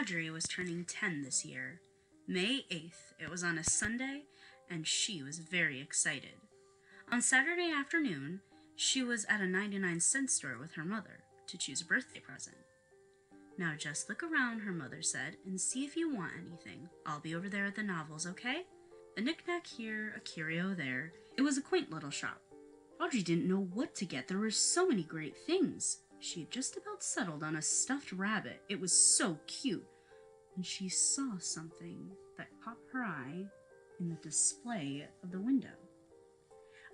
Audrey was turning 10 this year. May 8th, it was on a Sunday, and she was very excited. On Saturday afternoon, she was at a 99-cent store with her mother to choose a birthday present. "Now just look around," her mother said, "and see if you want anything. I'll be over there at the novels, okay?" A knick-knack here, a curio there. It was a quaint little shop. Audrey didn't know what to get. There were so many great things. She had just about settled on a stuffed rabbit. It was so cute. And she saw something that caught her eye in the display of the window.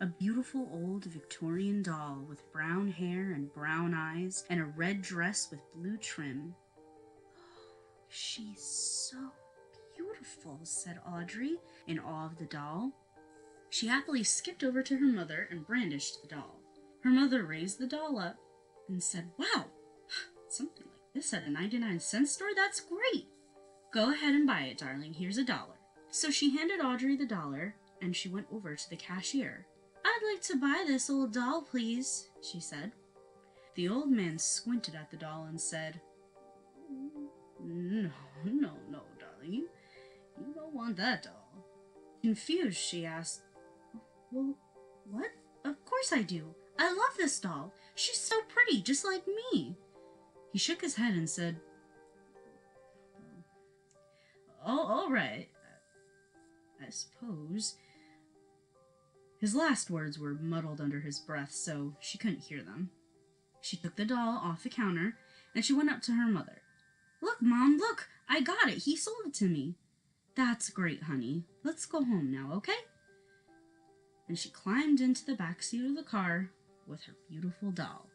A beautiful old Victorian doll with brown hair and brown eyes and a red dress with blue trim. "Oh, she's so beautiful," said Audrey, in awe of the doll. She happily skipped over to her mother and brandished the doll. Her mother raised the doll up and said, "Wow, something like this at a 99-cent store? That's great! Go ahead and buy it, darling. Here's $1." So she handed Audrey the dollar, and she went over to the cashier. "I'd like to buy this old doll, please," she said. The old man squinted at the doll and said, No, darling. You don't want that doll." Confused, she asked, "Well, what? Of course I do. I love this doll. She's so pretty, just like me." He shook his head and said, "Oh, all right, I suppose." His last words were muddled under his breath, so she couldn't hear them. She took the doll off the counter, and she went up to her mother. "Look, Mom, look! I got it! He sold it to me." "That's great, honey. Let's go home now, okay?" And she climbed into the back seat of the car with her beautiful doll.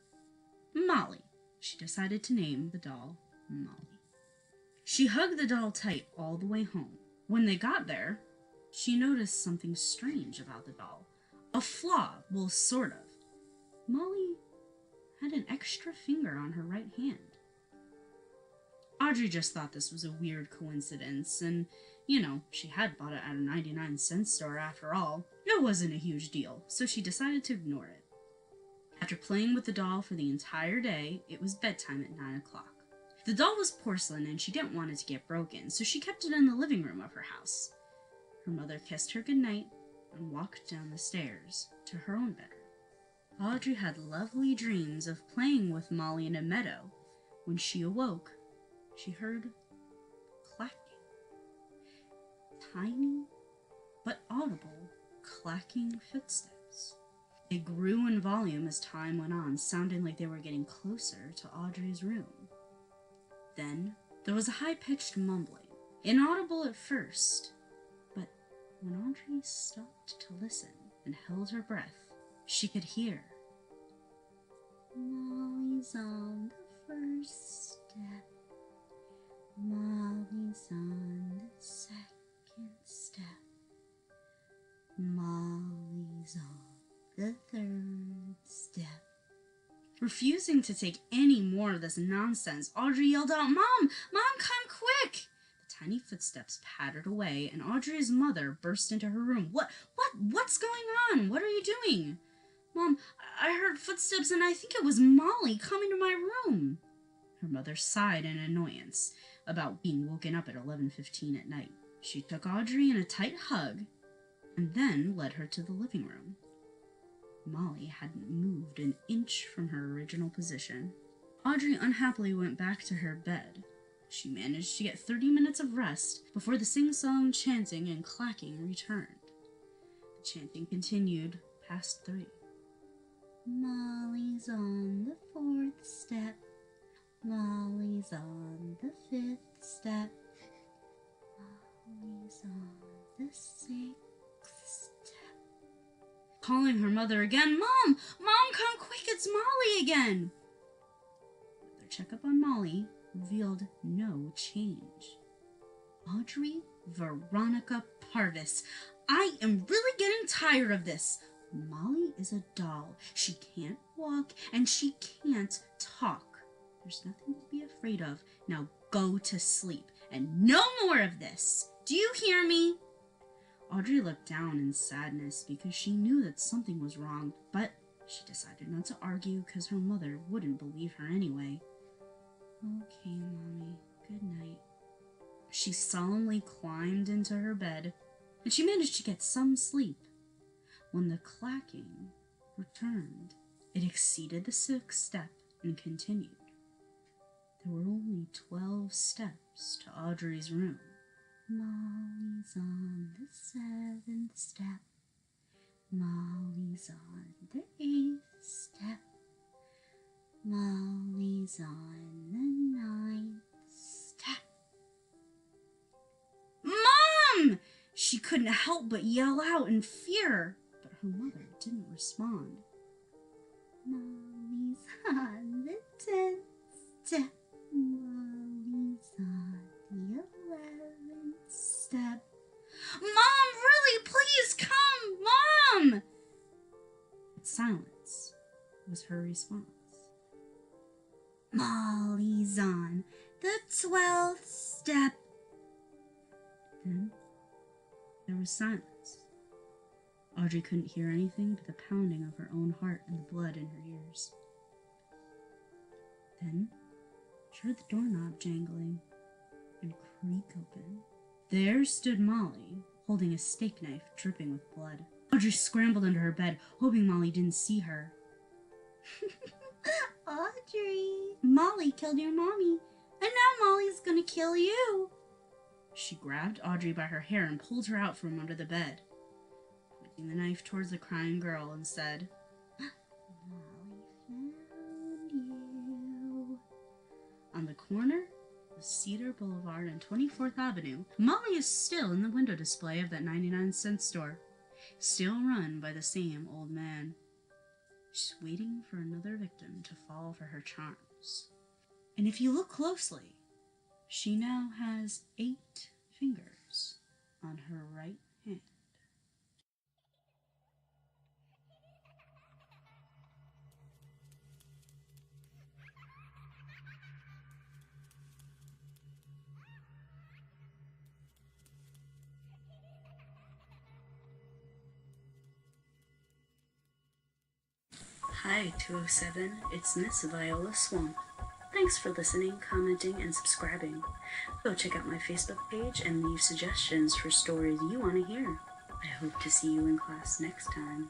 Molly. She decided to name the doll Molly. She hugged the doll tight all the way home. When they got there, she noticed something strange about the doll. A flaw, well, sort of. Molly had an extra finger on her right hand. Audrey just thought this was a weird coincidence, and, she had bought it at a 99-cent store after all. It wasn't a huge deal, so she decided to ignore it. After playing with the doll for the entire day, it was bedtime at 9 o'clock. The doll was porcelain, and she didn't want it to get broken, so she kept it in the living room of her house. Her mother kissed her goodnight and walked down the stairs to her own bedroom. Audrey had lovely dreams of playing with Molly in a meadow. When she awoke, she heard clacking. Tiny but audible clacking footsteps. They grew in volume as time went on, sounding like they were getting closer to Audrey's room. Then there was a high-pitched mumbling, inaudible at first, but when Audrey stopped to listen and held her breath, she could hear, "Molly's on the first step. Molly's on the second step. Molly's on the third step." Refusing to take any more of this nonsense, Audrey yelled out, "Mom! Mom, come quick!" The tiny footsteps pattered away, and Audrey's mother burst into her room. What's going on? What are you doing?" "Mom, I heard footsteps, and I think it was Molly coming to my room." Her mother sighed in annoyance about being woken up at 11:15 at night. She took Audrey in a tight hug and then led her to the living room. Molly hadn't moved an inch from her original position. Audrey unhappily went back to her bed. She managed to get 30 minutes of rest before the sing-song, chanting, and clacking returned. The chanting continued past 3. "Molly's on the 4th step. Molly's on the 5th step. Molly's on the 6th step." Calling her mother again, "Mom! Mom, come quick! It's Molly again!" Their checkup on Molly revealed no change. Audrey Veronica Parvis, I am really getting tired of this. Molly is a doll. She can't walk and she can't talk. There's nothing to be afraid of. Now go to sleep, and no more of this. Do you hear me? Audrey looked down in sadness because she knew that something was wrong, but she decided not to argue because her mother wouldn't believe her anyway. "Okay, Mommy. Good night," She solemnly climbed into her bed, and she managed to get some sleep. When the clacking returned, it exceeded the 6th step and continued. There were only 12 steps to Audrey's room. Molly's on the 7th step. Molly's on the 8th step. Molly's on the 9th step. Mom! She couldn't help but yell out in fear, but her mother didn't respond. Molly's on the 10th step. Molly's on the 11th step. Mom, really, please come, Mom! But silence was her response. Molly's on the 12th step. Then there was silence. Audrey couldn't hear anything but the pounding of her own heart and the blood in her ears. Then she heard the doorknob jangling and creak open. There stood Molly, holding a steak knife dripping with blood. Audrey scrambled under her bed, hoping Molly didn't see her. Audrey, Molly killed your mommy, and now Molly's gonna kill you. She grabbed Audrey by her hair and pulled her out from under the bed, pointing the knife towards the crying girl and said, Molly found you. On the corner of Cedar Boulevard and 24th Avenue, Molly is still in the window display of that 99-cent store, still run by the same old man. She's waiting for another victim to fall for her charms. And if you look closely, she now has 8 fingers on her right hand. Hi, 207, it's Miss Viola Swamp. Thanks for listening, commenting, and subscribing. Go check out my Facebook page and leave suggestions for stories you want to hear. I hope to see you in class next time.